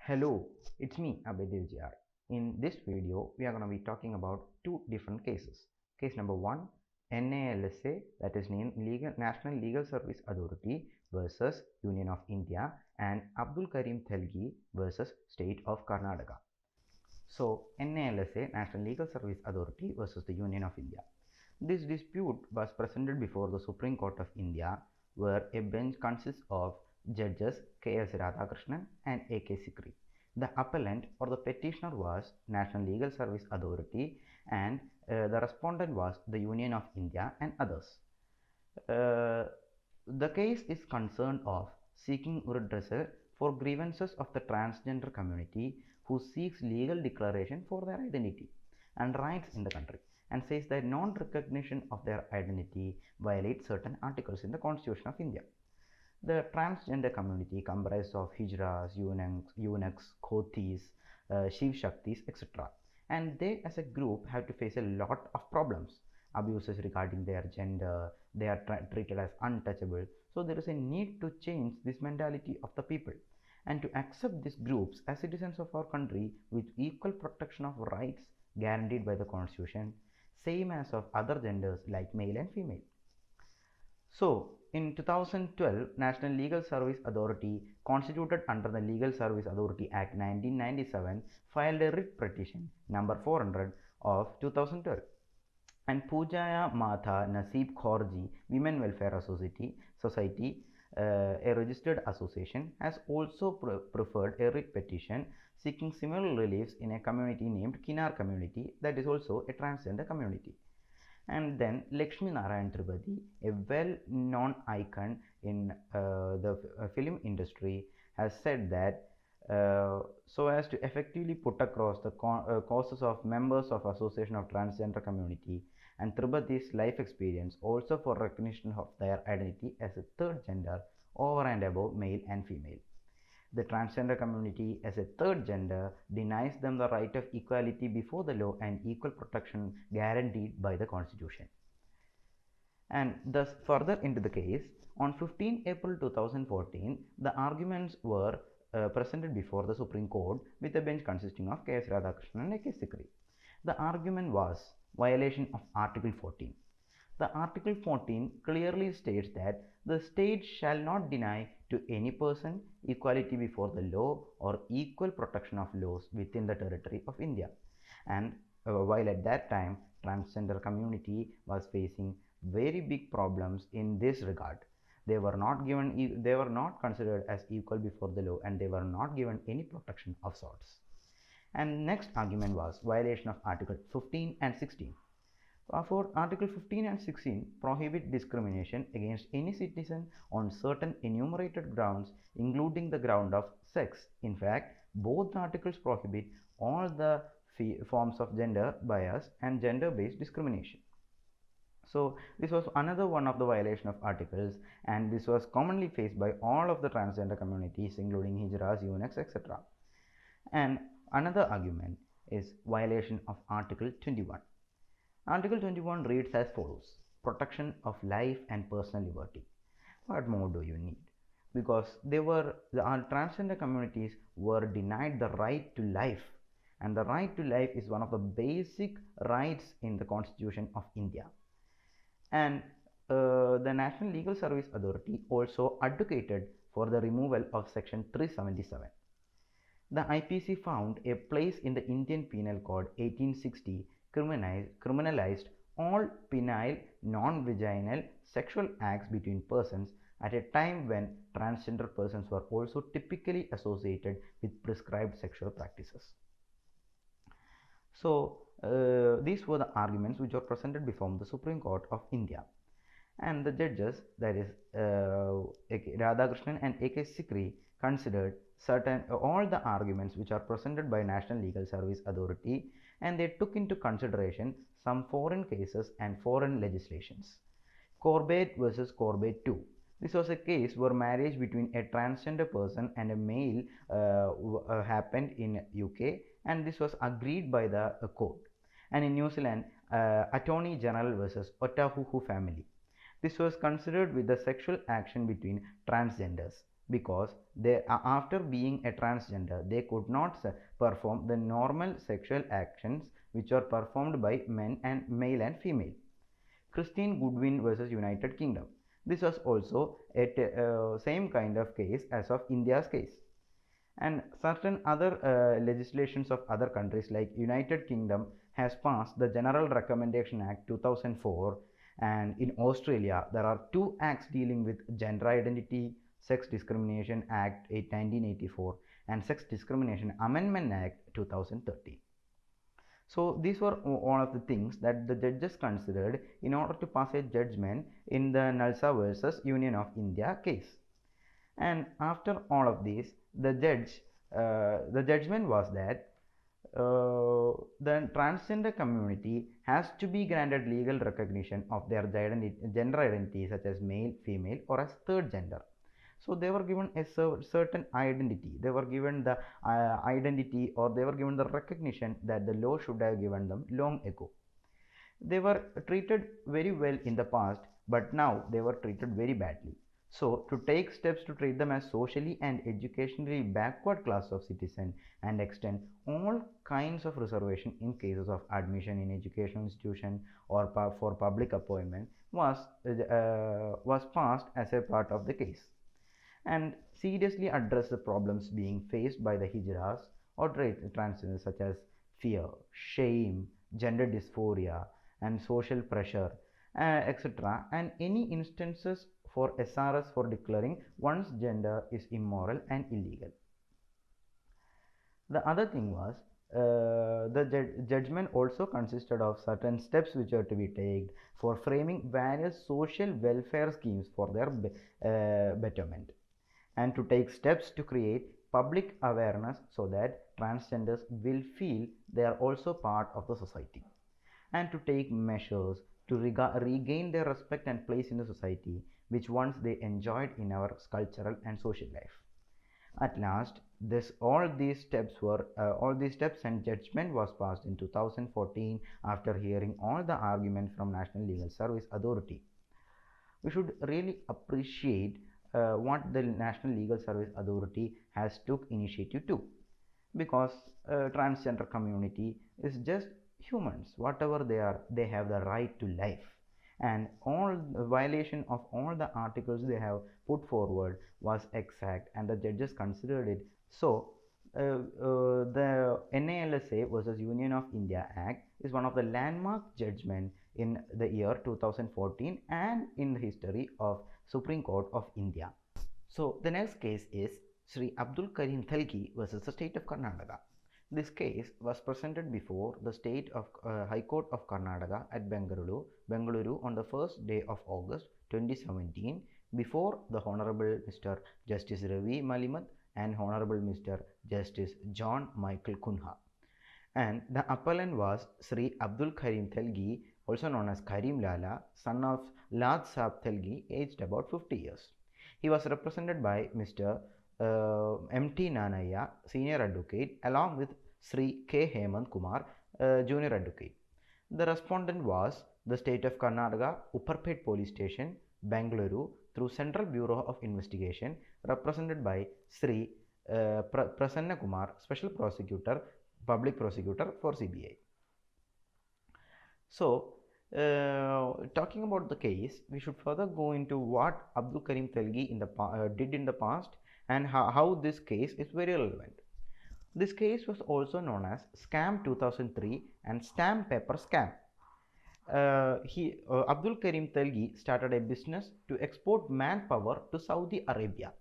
Hello, it's me Abhay Dev J R. In this video, we are going to be talking about two different cases. Case number 1, NALSA, that is National Legal Service Authority versus Union of India, and Abdul Karim Telgi versus State of Karnataka. So, NALSA, National Legal Service Authority versus the Union of India. This dispute was presented before the Supreme Court of India, where a bench consists of judges K.S. Radhakrishnan and A.K. Sikri. The appellant or the petitioner was National Legal Service Authority, and the respondent was the Union of India and others. The case is concerned of seeking redressal for grievances of the transgender community who seeks legal declaration for their identity and rights in the country, and says that non-recognition of their identity violates certain articles in the Constitution of India. The transgender community comprised of hijras, eunuchs, khotis, Shiv Shaktis, etc. And they as a group have to face a lot of problems. Abuses regarding their gender, they are treated as untouchable. So there is a need to change this mentality of the people and to accept these groups as citizens of our country with equal protection of rights guaranteed by the Constitution, same as of other genders like male and female. So, in 2012, National Legal Service Authority, constituted under the Legal Service Authority Act 1997, filed a writ petition number 400 of 2012. And Pujaya Matha Naseeb Kaurji Women Welfare Society, a registered association, has also preferred a writ petition seeking similar reliefs in a community named Kinar community, that is also a transgender community. And then Lakshmi Narayan Tripati, a well-known icon in the film industry, has said that so as to effectively put across the causes of members of Association of Transgender Community and Tripati's life experience, also for recognition of their identity as a third gender over and above male and female. The transgender community as a third gender denies them the right of equality before the law and equal protection guaranteed by the Constitution. And thus further into the case, on 15 April 2014, the arguments were presented before the Supreme Court with a bench consisting of K.S. Radhakrishnan and A.K. Sikri. The argument was violation of Article 14. The Article 14 clearly states that the state shall not deny to any person equality before the law or equal protection of laws within the territory of India. And while at that time transgender community was facing very big problems in this regard, they were not considered as equal before the law, and they were not given any protection of sorts. And next argument was violation of Article 15 and 16. For Article 15 and 16 prohibit discrimination against any citizen on certain enumerated grounds, including the ground of sex. In fact, both articles prohibit all the forms of gender bias and gender-based discrimination. So this was another one of the violation of articles, and this was commonly faced by all of the transgender communities, including hijras, eunuchs, etc. And another argument is violation of Article 21. Article 21 reads as follows: protection of life and personal liberty. What more do you need? Because our transgender communities were denied the right to life, and the right to life is one of the basic rights in the Constitution of India. And the National Legal Service Authority also advocated for the removal of Section 377. The IPC found a place in the Indian Penal Code 1860 criminalized all penile non-vaginal sexual acts between persons at a time when transgender persons were also typically associated with prescribed sexual practices. So these were the arguments which were presented before the Supreme Court of India, and the judges, that is Radhakrishnan and A.K. Sikri, considered all the arguments which are presented by National Legal Service Authority, and they took into consideration some foreign cases and foreign legislations. Corbett versus Corbett 2. This was a case where marriage between a transgender person and a male happened in UK, and this was agreed by the court. And in New Zealand, Attorney General versus Otahuhu family. This was considered with the sexual action between transgenders. because after being a transgender, they could not perform the normal sexual actions which are performed by men and male and female. Christine Goodwin versus United Kingdom. This was also a same kind of case as of India's case. And certain other legislations of other countries like United Kingdom has passed the General Recommendation Act 2004, and in Australia there are two acts dealing with gender identity, Sex Discrimination Act 1984 and Sex Discrimination Amendment Act 2013. So these were all of the things that the judges considered in order to pass a judgment in the NALSA versus Union of India case. And after all of this, the judgment was that the transgender community has to be granted legal recognition of their gender identity such as male, female or as third gender. So they were given a certain identity, they were given the identity, or they were given the recognition that the law should have given them long ago. They were treated very well in the past, but now they were treated very badly. So to take steps to treat them as socially and educationally backward class of citizen and extend all kinds of reservation in cases of admission in educational institution or for public appointment was passed as a part of the case, and seriously address the problems being faced by the hijras or transgenders such as fear, shame, gender dysphoria and social pressure, etc., and any instances for SRS for declaring one's gender is immoral and illegal. The other thing was the judgment also consisted of certain steps which are to be taken for framing various social welfare schemes for their betterment, and to take steps to create public awareness so that transgenders will feel they are also part of the society, and to take measures to regain their respect and place in the society which once they enjoyed in our cultural and social life. At last, all these steps and judgment was passed in 2014 after hearing all the arguments from National Legal Service Authority. We should really appreciate what the National Legal Service Authority has took initiative to, because transgender community is just humans. Whatever they are, they have the right to life, and all violation of all the articles they have put forward was exact, and the judges considered it. So the NALSA versus Union of India Act is one of the landmark judgment in the year 2014 and in the history of Supreme Court of India. So the next case is Sri Abdul Karim Telgi versus the state of Karnataka. This case was presented before the State of High Court of Karnataka at Bengaluru on the first day of August 2017 before the Honorable Mr. Justice Ravi Malimat and Honorable Mr. Justice John Michael Kunha. And the appellant was Sri Abdul Karim Telgi, also known as Karim Lala, son of Lad Saab Telgi, aged about 50 years. He was represented by Mr. M.T. Nanaya, Senior Advocate, along with Sri K. Hemant Kumar, Junior Advocate. The respondent was the State of Karnataka, Upperpet Police Station, Bengaluru, through Central Bureau of Investigation, represented by Sri Prasanna Kumar, Special Prosecutor, Public Prosecutor for CBI. So, talking about the case, we should further go into what Abdul Karim Telgi did in the past and how this case is very relevant. This case was also known as Scam 2003 and Stamp Paper Scam. Abdul Karim Telgi started a business to export manpower to Saudi Arabia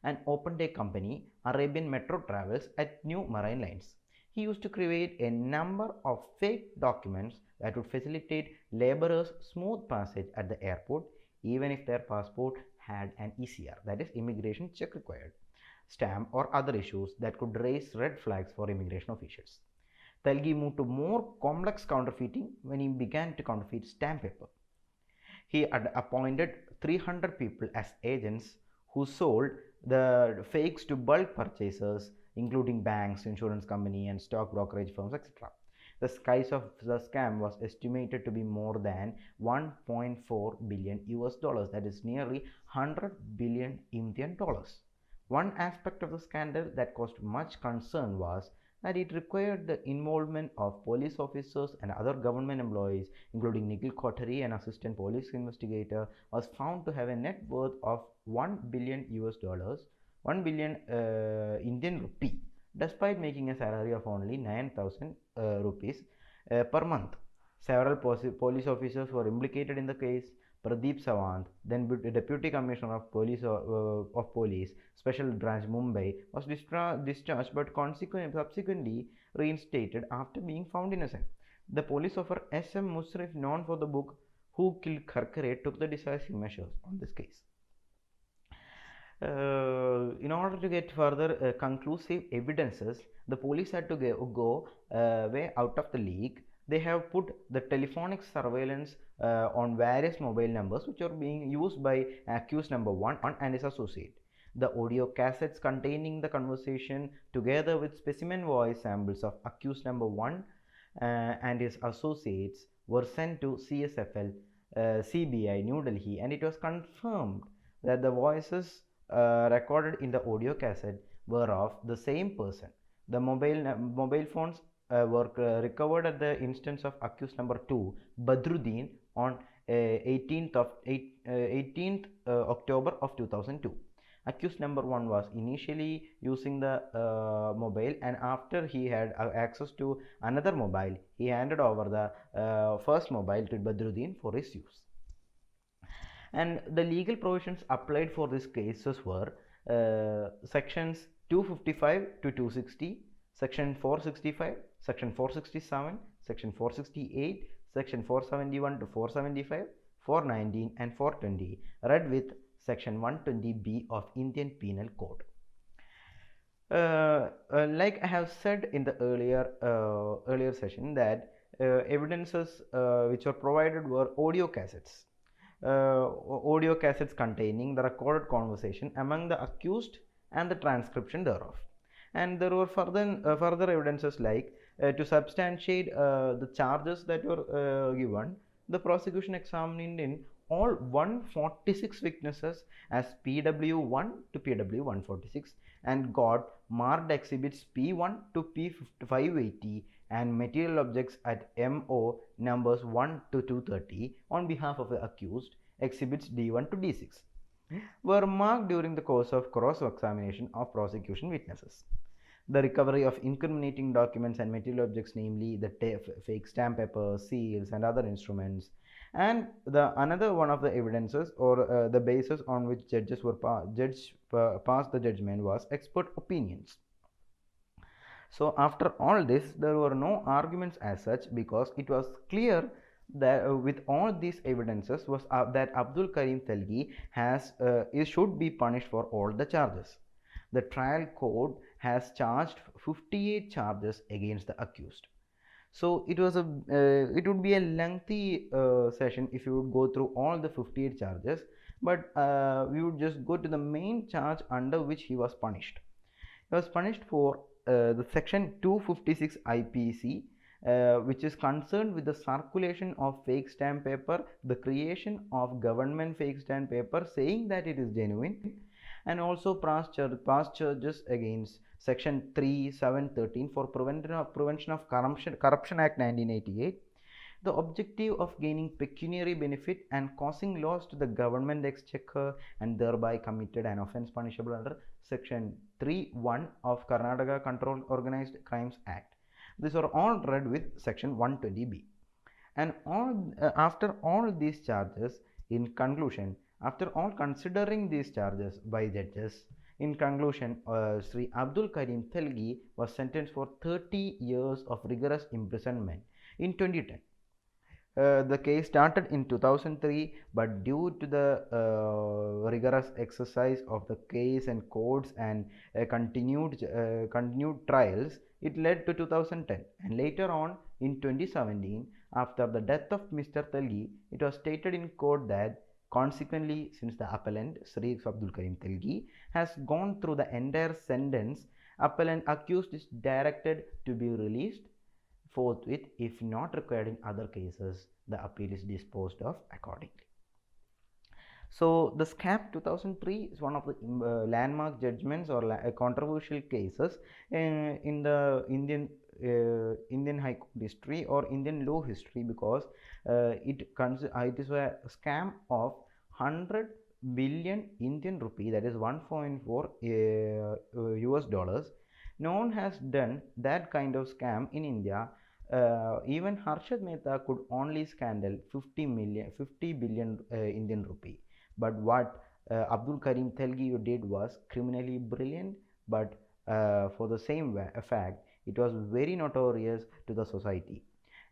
and opened a company, Arabian Metro Travels, at New Marine Lines. He used to create a number of fake documents that would facilitate laborers' smooth passage at the airport, even if their passport had an ECR, that is immigration check required, stamp or other issues that could raise red flags for immigration officials. Telgi moved to more complex counterfeiting when he began to counterfeit stamp paper. He had appointed 300 people as agents who sold the fakes to bulk purchasers, including banks, insurance company and stock brokerage firms, etc. The size of the scam was estimated to be more than 1.4 billion US dollars, that is nearly 100 billion Indian dollars. One aspect of the scandal that caused much concern was that it required the involvement of police officers and other government employees, including Nikhil Kothari, an assistant police investigator, was found to have a net worth of 1 billion US dollars, 1 billion Indian rupee, despite making a salary of only 9,000 rupees per month. Several police officers were implicated in the case. Pradeep Sawant, then Deputy Commissioner of Police, Special Branch Mumbai, was discharged but subsequently reinstated after being found innocent. The police officer S.M. Musrif, known for the book Who Killed Kharkare, took the decisive measures on this case. In order to get further conclusive evidences, the police had to go way out of the league. They have put the telephonic surveillance on various mobile numbers which are being used by accused number 1 and his associate. The audio cassettes containing the conversation together with specimen voice samples of accused number 1 and his associates were sent to CSFL CBI New Delhi, and it was confirmed that the voices recorded in the audio cassette were of the same person. The mobile phones were recovered at the instance of accused number 2, Badruddin, on 18th October of 2002. Accused number 1 was initially using the mobile, and after he had access to another mobile, he handed over the first mobile to Badruddin for his use. And the legal provisions applied for these cases were sections 255 to 260, section 465, section 467, section 468, section 471 to 475, 419 and 420, read with section 120B of Indian Penal Code. Like I have said in the earlier session, that evidences which were provided were audio cassettes. Audio cassettes containing the recorded conversation among the accused and the transcription thereof. And there were further evidences like to substantiate the charges that were given. The prosecution examined in all 146 witnesses as PW1 to PW146 and got marked exhibits P1 to P580 and material objects at MO numbers 1 to 230 on behalf of the accused. Exhibits D1 to D6 were marked during the course of cross-examination of prosecution witnesses. The recovery of incriminating documents and material objects, namely the fake stamp paper, seals and other instruments, and another one of the evidences or the basis on which judges were passed the judgment was expert opinions. So after all this, there were no arguments as such, because it was clear that with all these evidences was that Abdul Karim Telgi should be punished for all the charges. The trial court has charged 58 charges against the accused. So it would be a lengthy session if you would go through all the 58 charges, but we would just go to the main charge under which he was punished. He was punished for the section 256 IPC, which is concerned with the circulation of fake stamp paper, the creation of government fake stamp paper saying that it is genuine, and also past charges against section 3713 for prevention of corruption act 1988. The objective of gaining pecuniary benefit and causing loss to the government exchequer, and thereby committed an offence punishable under section 3(1) of Karnataka Controlled Organized Crimes Act. These are all read with section 120B. And after all these charges, in conclusion, after all considering these charges by judges, in conclusion, Sri Abdul Karim Telgi was sentenced for 30 years of rigorous imprisonment in 2010. The case started in 2003, but due to the rigorous exercise of the case and courts and continued trials, it led to 2010. And later on, in 2017, after the death of Mr. Telgi, it was stated in court that consequently, since the appellant Sri Abdul Karim Telgi has gone through the entire sentence, appellant accused is directed to be released forthwith. If not required in other cases, the appeal is disposed of accordingly. So the SCAP 2003 is one of the landmark judgments or controversial cases in the Indian High Court history or Indian law history, because it is a scam of 100 billion Indian rupee, that is 1.4 US dollars. No one has done that kind of scam in India. Even Harshad Mehta could only scandal 50 billion Indian rupee. But what Abdul Karim Telgi did was criminally brilliant, but for the same fact, it was very notorious to the society.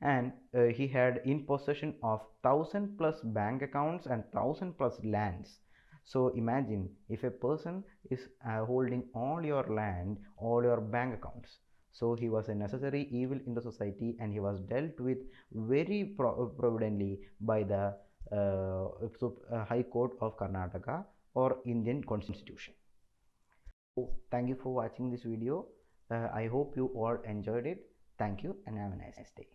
And he had in possession of 1,000 plus bank accounts and 1,000 plus lands. So imagine if a person is holding all your land, all your bank accounts. So he was a necessary evil in the society, and he was dealt with very providently by the High Court of Karnataka or Indian Constitution. So thank you for watching this video. I hope you all enjoyed it. Thank you and have a nice day.